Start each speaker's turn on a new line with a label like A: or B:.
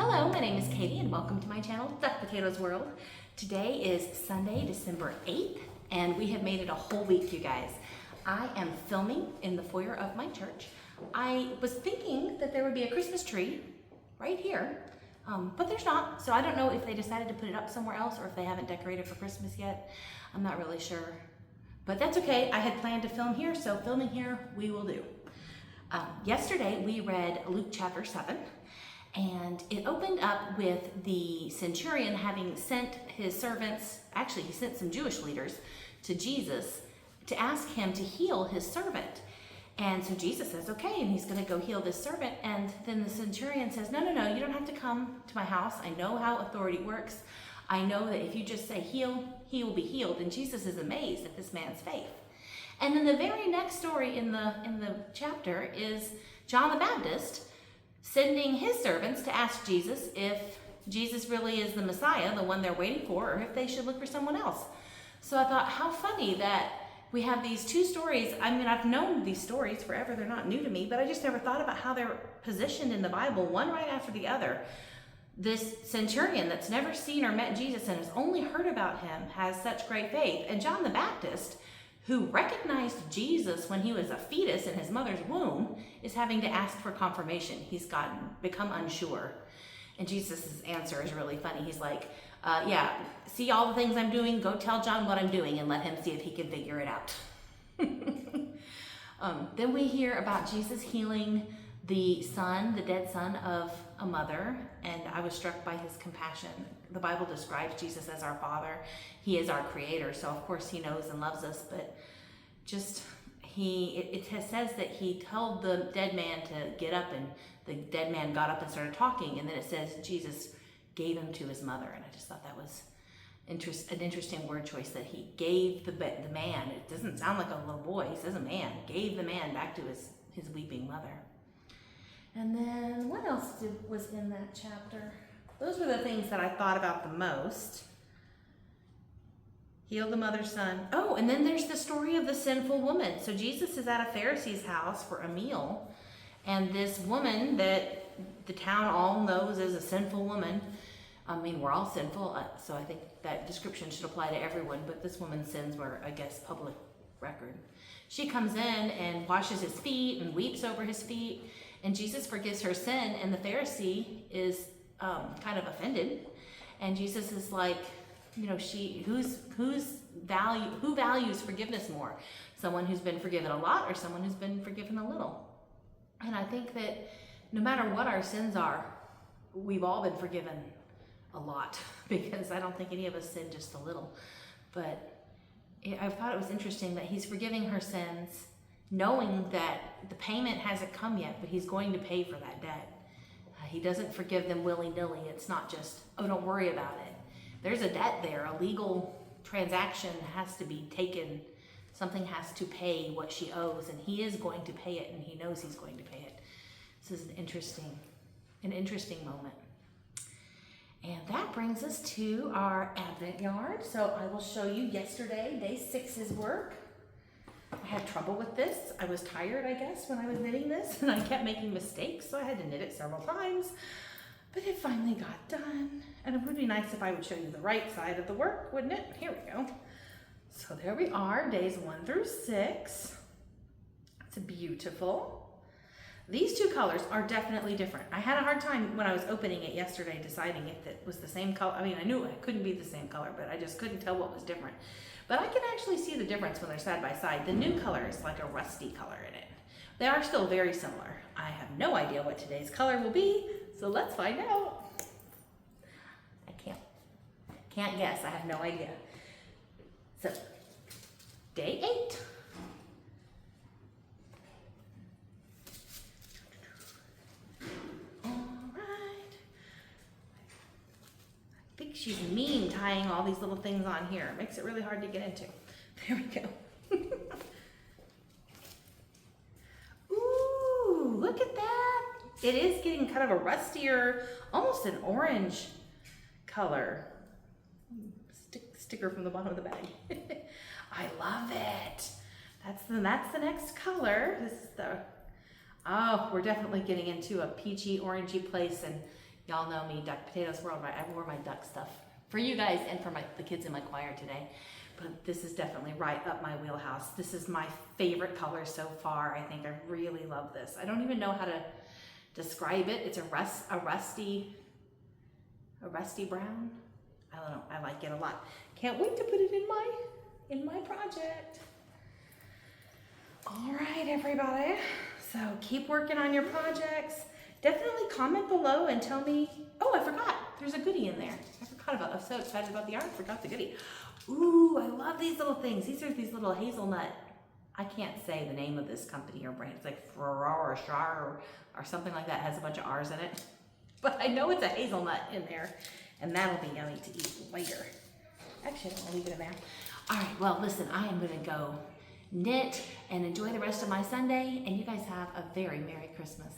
A: Hello, my name is Katie and welcome to my channel, Duckpotatoe's World. Today is Sunday, December 8th, and we have made it a whole week, you guys. I am filming in the foyer of my church. I was thinking that there would be a Christmas tree right here, but there's not. So I don't know if they decided to put it up somewhere else or if they haven't decorated for Christmas yet. I'm not really sure, but that's okay. I had planned to film here, so filming here we will do. Yesterday we read Luke chapter 7. And it opened up with the centurion having sent his servants, actually he sent some Jewish leaders to Jesus to ask him to heal his servant. And so Jesus says, okay, and he's gonna go heal this servant. And then the centurion says, no, you don't have to come to my house. I know how authority works. I know that if you just say heal, he will be healed. And Jesus is amazed at this man's faith. And then the very next story in the chapter is John the Baptist sending his servants to ask Jesus if Jesus really is the Messiah, the one they're waiting for, or if they should look for someone else. So I thought, how funny that we have these two stories. I mean, I've known these stories forever. They're not new to me, but I just never thought about how they're positioned in the Bible, one right after the other. This centurion that's never seen or met Jesus and has only heard about him has such great faith. And John the Baptist, who recognized Jesus when he was a fetus in his mother's womb, is having to ask for confirmation. He's become unsure. And Jesus' answer is really funny. He's like, yeah, see all the things I'm doing? Go tell John what I'm doing and let him see if he can figure it out. Then we hear about Jesus healing the dead son of a mother, and I was struck by his compassion. The Bible describes Jesus as our Father. He is our Creator, so of course he knows and loves us, but just it says that he told the dead man to get up, and the dead man got up and started talking, and then it says Jesus gave him to his mother, and I just thought that was an interesting word choice, that he gave the man. It doesn't sound like a little boy. He says a man. Gave the man back to his weeping mother. And then what else was in that chapter? Those were the things that I thought about the most. Healed the mother's son. Oh, and then there's the story of the sinful woman. So Jesus is at a Pharisee's house for a meal, and this woman that the town all knows as a sinful woman, I mean, we're all sinful, so I think that description should apply to everyone, but this woman's sins were, I guess, public record. She comes in and washes his feet and weeps over his feet, and Jesus forgives her sin, and the Pharisee is kind of offended, and Jesus is like, you know, who values forgiveness more? Someone who's been forgiven a lot or someone who's been forgiven a little? And I think that no matter what our sins are, we've all been forgiven a lot, because I don't think any of us sin just a little. But I thought it was interesting that he's forgiving her sins, knowing that the payment hasn't come yet, but he's going to pay for that debt. He doesn't forgive them willy-nilly. It's not just, oh, don't worry about it. There's a debt there. A legal transaction has to be taken. Something has to pay what she owes, and he is going to pay it, and he knows he's going to pay it. This is an interesting moment. And that brings us to our Advent yard. So I will show you yesterday, day 6's work. I had trouble with this. I was tired, I guess, when I was knitting this, and I kept making mistakes, so I had to knit it several times. But it finally got done. And it would be nice if I would show you the right side of the work, wouldn't it? Here we go. So there we are, days 1 through 6. It's beautiful. These two colors are definitely different. I had a hard time when I was opening it yesterday deciding if it was the same color. I mean, I knew it couldn't be the same color, but I just couldn't tell what was different. But I can actually see the difference when they're side by side. The new color is like a rusty color in it. They are still very similar. I have no idea what today's color will be, so let's find out. I can't guess. I have no idea. So, day 8. She's mean tying all these little things on here. It makes it really hard to get into. There we go. Ooh, look at that. It is getting kind of a rustier, almost an orange color. Sticker from the bottom of the bag. I love it. That's the next color. This is the, oh, we're definitely getting into a peachy, orangey place, and Y'all know me, Duck Potatoes Worldwide. I wore my duck stuff for you guys and for the kids in my choir today. But this is definitely right up my wheelhouse. This is my favorite color so far. I think I really love this. I don't even know how to describe it. It's a rusty brown. I don't know. I like it a lot. Can't wait to put it in my project. All right, everybody. So keep working on your projects. Definitely comment below and tell me. Oh, I forgot. There's a goodie in there. I forgot about. I'm so excited about the art. I forgot the goodie. Ooh, I love these little things. These are these little hazelnut. I can't say the name of this company or brand. It's like Preorder or something like that. It has a bunch of R's in it. But I know it's a hazelnut in there, and that'll be yummy to eat later. Actually, I'll leave it in there. All right, well, listen, I am going to go knit and enjoy the rest of my Sunday, and you guys have a very Merry Christmas.